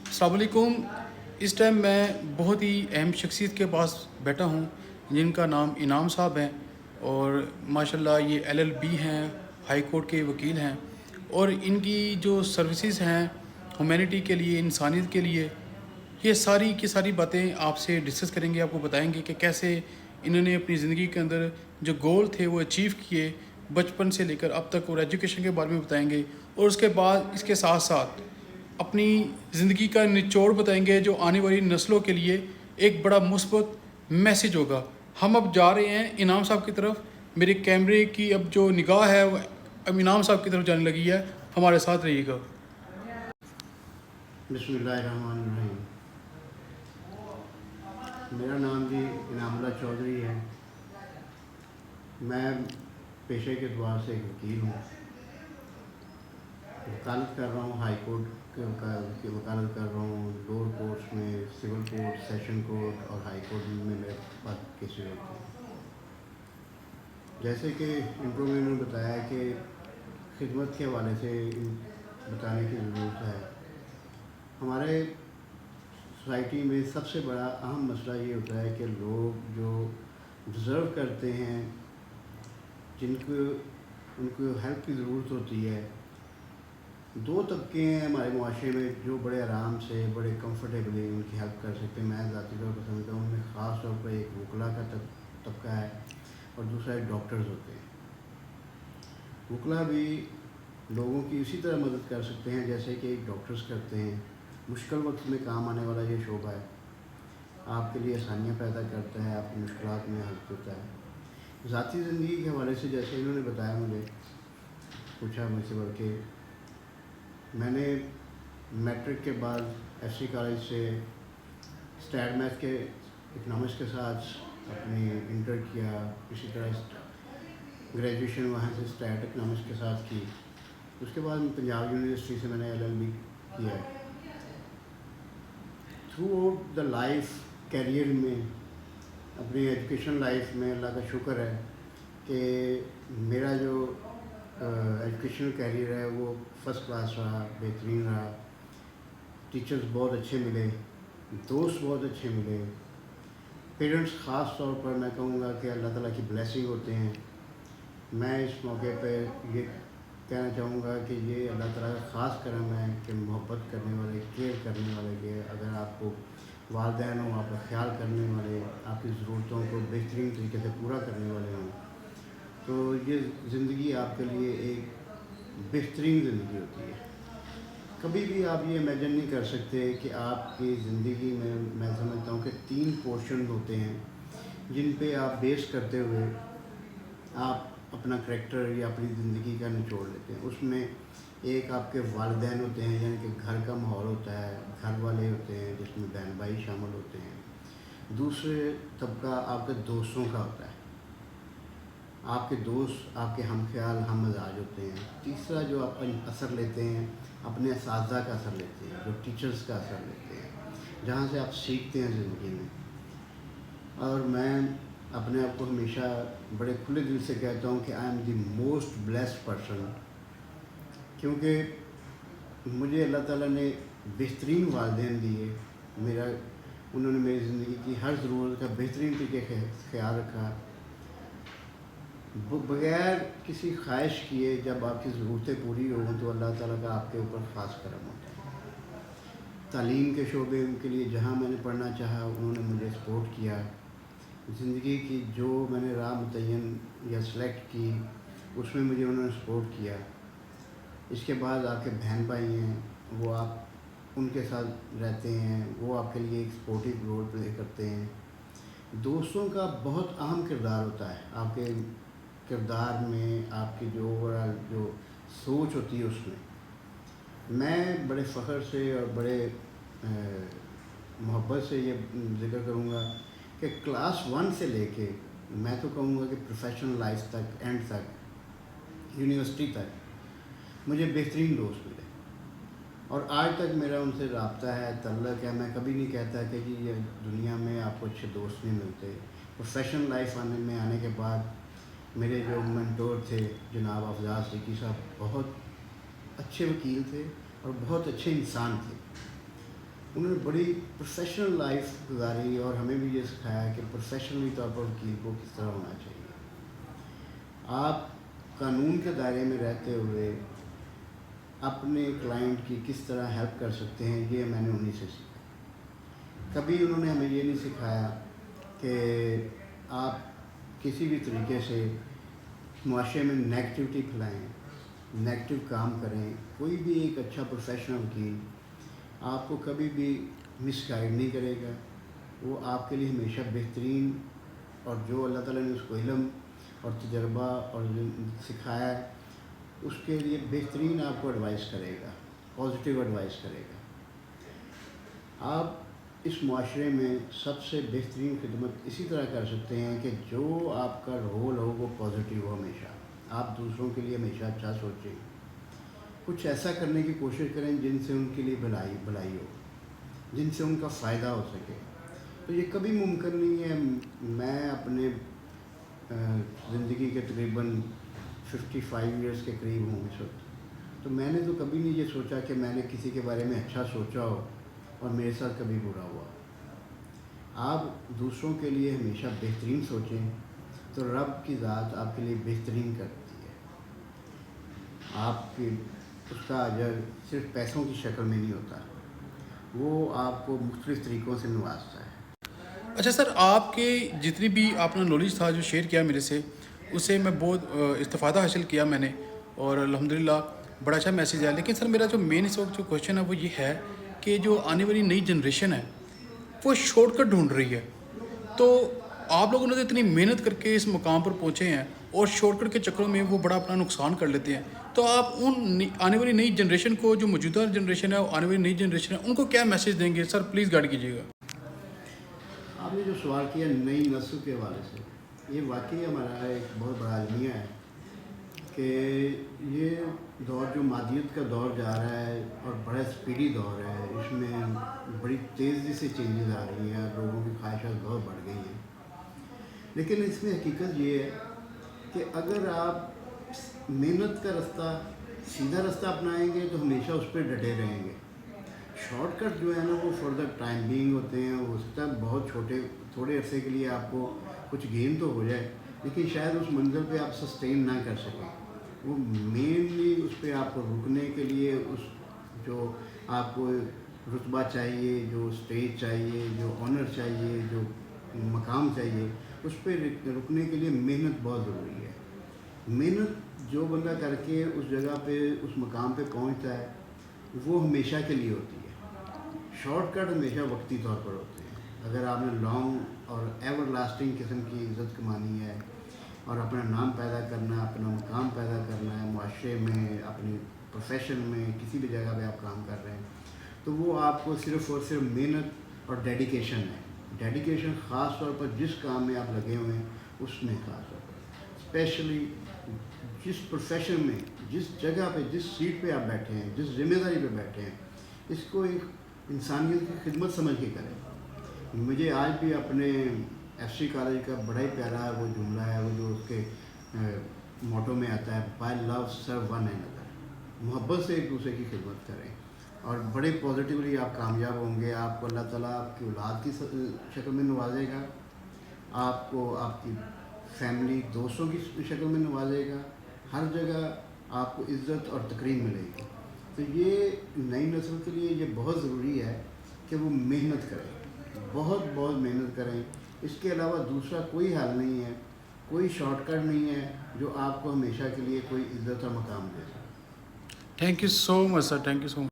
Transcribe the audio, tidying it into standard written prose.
السلام علیکم۔ اس ٹائم میں بہت ہی اہم شخصیت کے پاس بیٹھا ہوں جن کا نام انعام صاحب ہے، اور ماشاءاللہ یہ LLB ہیں، ہائی کورٹ کے وکیل ہیں، اور ان کی جو سروسز ہیں ہیومینٹی کے لیے، انسانیت کے لیے، یہ ساری کی ساری باتیں آپ سے ڈسکس کریں گے، آپ کو بتائیں گے کہ کیسے انہوں نے اپنی زندگی کے اندر جو گول تھے وہ اچیو کیے بچپن سے لے کر اب تک، اور ایجوکیشن کے بارے میں بتائیں گے، اور اس کے بعد اس کے ساتھ ساتھ اپنی زندگی کا نچوڑ بتائیں گے جو آنے والی نسلوں کے لیے ایک بڑا مثبت میسیج ہوگا۔ ہم اب جا رہے ہیں انعام صاحب کی طرف۔ میرے کیمرے کی اب جو نگاہ ہے وہ اب انعام صاحب کی طرف جانے لگی ہے، ہمارے ساتھ رہیے گا۔ بسم اللہ الرحمن الرحیم۔ میرا نام جی انعام اللہ چودھری ہے۔ میں پیشے کے اعتبار سے ایک وکیل ہوں۔ وکالت کر رہا ہوں، ہائی کورٹ کی وکالت کر رہا ہوں، لوور کورٹس میں، سول کورٹ، سیشن کورٹ اور ہائی کورٹ میں میرے پاس کیسز ہوتے ہیں۔ جیسے کہ انٹرو میں انہوں نے بتایا کہ خدمت کے حوالے سے بتانے کی ضرورت ہے۔ ہمارے سوسائٹی میں سب سے بڑا اہم مسئلہ یہ ہوتا ہے کہ لوگ جو ڈیزرو کرتے ہیں، ان کو ہیلپ کی ضرورت ہوتی ہے، دو طبقے ہیں ہمارے معاشرے میں جو بڑے آرام سے، بڑے کمفرٹیبلی ان کی ہیلپ کر سکتے ہیں۔ میں ذاتی طور پر سمجھتا ہوں ان میں خاص طور پر ایک وکلا کا طبقہ ہے اور دوسرا ایک ڈاکٹرز ہوتے ہیں۔ وکلا بھی لوگوں کی اسی طرح مدد کر سکتے ہیں جیسے کہ ایک ڈاکٹرز کرتے ہیں۔ مشکل وقت میں کام آنے والا یہ شعبہ ہے، آپ کے لیے آسانیاں پیدا کرتا ہے، آپ کی مشکلات میں حل ہوتا ہے۔ ذاتی زندگی کے حوالے سے جیسے انہوں نے بتایا، مجھے پوچھا مجھ سے بلکہ میں نے میٹرک کے بعد FCC کالج سے اسٹیٹ میتھ کے اکنامکس کے ساتھ اپنی انٹر کیا، اسی طرح گریجویشن وہاں سے اسٹیٹ اکنامکس کے ساتھ کی۔ اس کے بعد پنجاب یونیورسٹی سے میں نے LLB کیا ہے۔ Throughout the life career میں، اپنی ایجوکیشن لائف میں اللہ کا شکر ہے کہ میرا جو ایجوکیشنل کیریئر ہے وہ فرسٹ کلاس رہا، بہترین رہا۔ ٹیچرز بہت اچھے ملے، دوست بہت اچھے ملے، پیرنٹس خاص طور پر میں کہوں گا کہ اللہ تعالیٰ کی بلیسنگ ہوتے ہیں۔ میں اس موقع پہ یہ کہنا چاہوں گا کہ یہ اللہ تعالیٰ کا خاص کرم ہے کہ محبت کرنے والے، کیئر کرنے والے کے، اگر آپ کو والدین ہوں، آپ کا خیال کرنے والے، آپ کی ضرورتوں کو بہترین طریقے سے پورا کرنے والے ہوں، تو یہ زندگی آپ کے لیے ایک بہترین زندگی ہوتی ہے۔ کبھی بھی آپ یہ امیجن نہیں کر سکتے کہ آپ کی زندگی میں سمجھتا ہوں کہ 3 پورشن ہوتے ہیں جن پہ آپ بیس کرتے ہوئے آپ اپنا کریکٹر یا اپنی زندگی کا نچوڑ لیتے ہیں۔ اس میں ایک آپ کے والدین ہوتے ہیں، یعنی کہ گھر کا ماحول ہوتا ہے، گھر والے ہوتے ہیں جس میں بہن بھائی شامل ہوتے ہیں۔ دوسرے طبقہ آپ کے دوستوں کا ہوتا ہے، آپ کے دوست آپ کے ہم خیال، ہم مزاج ہوتے ہیں۔ تیسرا جو آپ اثر لیتے ہیں، اپنے اساتذہ کا اثر لیتے ہیں، جو ٹیچرز کا اثر لیتے ہیں، جہاں سے آپ سیکھتے ہیں زندگی میں۔ اور میں اپنے آپ کو ہمیشہ بڑے کھلے دل سے کہتا ہوں کہ I am the most blessed person, کیونکہ مجھے اللہ تعالیٰ نے بہترین والدین دیے۔ انہوں نے میری زندگی کی ہر ضرورت کا بہترین طریقے سے خیال رکھا، بغیر کسی خواہش کیے۔ جب آپ کی ضرورتیں پوری ہوں تو اللہ تعالیٰ کا آپ کے اوپر خاص کرم ہوتا ہے۔ تعلیم کے شعبے کے لیے جہاں میں نے پڑھنا چاہا انہوں نے مجھے سپورٹ کیا۔ زندگی کی جو میں نے راہ متعین یا سلیکٹ کی اس میں مجھے انہوں نے سپورٹ کیا۔ اس کے بعد آپ کے بہن بھائی ہیں، وہ آپ ان کے ساتھ رہتے ہیں، وہ آپ کے لیے ایک سپورٹیو رول پلے کرتے ہیں۔ دوستوں کا بہت اہم کردار ہوتا ہے آپ کے کردار میں، آپ کی جو اوورآل جو سوچ ہوتی ہے اس میں۔ میں بڑے فخر سے اور بڑے محبت سے یہ ذکر کروں گا کہ کلاس 1 سے لے کے میں تو کہوں گا کہ پروفیشنل لائف تک، اینڈ تک، یونیورسٹی تک مجھے بہترین دوست ملے، اور آج تک میرا ان سے رابطہ ہے، تعلق ہے۔ میں کبھی نہیں کہتا کہ جی یہ دنیا میں آپ کو اچھے دوست نہیں ملتے۔ پروفیشنل لائف آنے کے بعد میرے جو مینٹور تھے جناب افضال صدیقی صاحب بہت اچھے وکیل تھے اور بہت اچھے انسان تھے۔ انہوں نے بڑی پروفیشنل لائف گزاری اور ہمیں بھی یہ سکھایا کہ پروفیشنلی طور پر وکیل کو کس طرح ہونا چاہیے. آپ قانون کے دائرے میں رہتے ہوئے اپنے کلائنٹ کی کس طرح ہیلپ کر سکتے ہیں، یہ میں نے انہیں سے سیکھا. کبھی انہوں نے ہمیں یہ نہیں سکھایا کہ آپ کسی بھی طریقے سے معاشرے میں نیگیٹیوٹی پھیلائیں، نیگیٹو کام کریں. کوئی بھی ایک اچھا پروفیشنل وکیل آپ کو کبھی بھی مس گائیڈ نہیں کرے گا. وہ آپ کے لیے ہمیشہ بہترین، اور جو اللہ تعالیٰ نے اس کو علم اور تجربہ اور سکھایا ہے اس کے لیے بہترین آپ کو ایڈوائس کرے گا، پازیٹیو ایڈوائس کرے گا. آپ اس معاشرے میں سب سے بہترین خدمت اسی طرح کر سکتے ہیں کہ جو آپ کا رول ہو وہ پازیٹیو ہو. ہمیشہ آپ دوسروں کے لیے ہمیشہ اچھا سوچیں، کچھ ایسا کرنے کی کوشش کریں جن سے ان کے لیے بھلائی ہو، جن سے ان کا فائدہ ہو سکے. تو یہ کبھی ممکن نہیں ہے. میں اپنے زندگی کے تقریباً 55 ایئرس کے قریب ہوں اس وقت، تو میں نے تو کبھی نہیں یہ سوچا کہ میں نے کسی کے بارے میں اچھا سوچا ہو اور میرے ساتھ کبھی برا ہوا. آپ دوسروں کے لیے ہمیشہ بہترین سوچیں تو رب کی ذات آپ کے لیے بہترین کرتی ہے. آپ کی اس کا اجر صرف پیسوں کی شکل میں نہیں ہوتا، وہ آپ کو مختلف طریقوں سے نوازتا ہے. اچھا سر، آپ کے جتنی بھی آپ نے نالج تھا جو شیئر کیا میرے سے، اس سے میں بہت استفادہ حاصل کیا میں نے، اور الحمدللہ بڑا اچھا میسیج ہے. لیکن سر میرا جو مین اس وقت جو کوشچن ہے وہ یہ ہے کہ جو آنے والی نئی جنریشن ہے وہ شارٹ کٹ ڈھونڈ رہی ہے. تو آپ لوگوں نے تو اتنی محنت کر کے اس مقام پر پہنچے ہیں اور شارٹ کٹ کے چکروں میں وہ بڑا اپنا نقصان کر لیتے ہیں. تو آپ ان آنے والی نئی جنریشن کو، جو موجودہ جنریشن ہے، آنے والی نئی جنریشن ہے، ان کو کیا میسیج دیں گے سر؟ پلیز گائیڈ کیجیے گا. آپ نے جو سوال کیا نئی نسل کے حوالے سے، یہ واقعی ہمارا ایک بہت بڑا المیہ ہے کہ یہ دور جو مادیت کا دور جا رہا ہے اور بڑا اسپیڈی دور ہے، اس میں بڑی تیزی سے چینجز آ رہی ہیں، لوگوں کی خواہشات بہت بڑھ گئی ہیں. لیکن اس میں حقیقت یہ ہے کہ اگر آپ محنت کا رستہ، سیدھا رستہ اپنائیں گے تو ہمیشہ اس پہ ڈٹے رہیں گے. شارٹ کٹ جو ہے نا وہ فار دا ٹائم بینگ ہوتے ہیں، وہ اس تک بہت تھوڑے عرصے کے لیے آپ کو کچھ گین تو ہو جائے، لیکن شاید اس منزل پہ آپ سسٹین نہ کر سکیں. وہ مینلی اس پہ آپ کو رکنے کے لیے، اس جو آپ کو رتبہ چاہیے، جو اسٹیج چاہیے، جو آنر چاہیے، جو مقام چاہیے، اس پہ رکنے کے لیے محنت بہت ضروری ہے. محنت جو بندہ کر کے اس جگہ پہ، اس مقام پہ پہنچتا ہے، وہ ہمیشہ کے لیے ہوتی ہے. شارٹ کٹ ہمیشہ وقتی طور پر ہوتے ہیں. اگر آپ نے لانگ اور ایور لاسٹنگ قسم کی عزت کمانی ہے اور اپنا نام پیدا کرنا، اپنا مقام پیدا کرنا ہے معاشرے میں، اپنی پروفیشن میں، کسی بھی جگہ پہ آپ کام کر رہے ہیں، تو وہ آپ کو صرف اور صرف محنت اور ڈیڈیکیشن ہے. ڈیڈیکیشن خاص طور پر جس کام میں آپ لگے ہوئے ہیں اس میں، خاص طور پر اسپیشلی جس پروفیشن میں، جس جگہ پہ، جس سیٹ پہ آپ بیٹھے ہیں، جس ذمہ داری پہ بیٹھے ہیں، اس کو ایک انسانیت کی خدمت سمجھ کے کریں. مجھے آج بھی اپنے ایف سی کالج کا بڑا ہی پیارا وہ جملہ ہے، وہ جو اس کے موٹو میں آتا ہے، by love serve one and other. محبت سے ایک دوسرے کی خدمت کریں اور بڑے پازیٹیولی آپ کامیاب ہوں گے. آپ کو اللہ تعالیٰ آپ کی اولاد کی شکل میں نوازے گا، آپ کو آپ کی فیملی، دوستوں کی شکل میں نوازے گا. ہر جگہ آپ کو عزت اور تکریم ملے گی. تو یہ نئی نسل کے لیے یہ بہت ضروری ہے کہ وہ محنت کریں، بہت محنت کریں. اس کے علاوہ دوسرا کوئی حل نہیں ہے، کوئی شارٹ کٹ نہیں ہے جو آپ کو ہمیشہ کے لیے کوئی عزت اور مقام دے سکے. Thank you so much sir, thank you so much.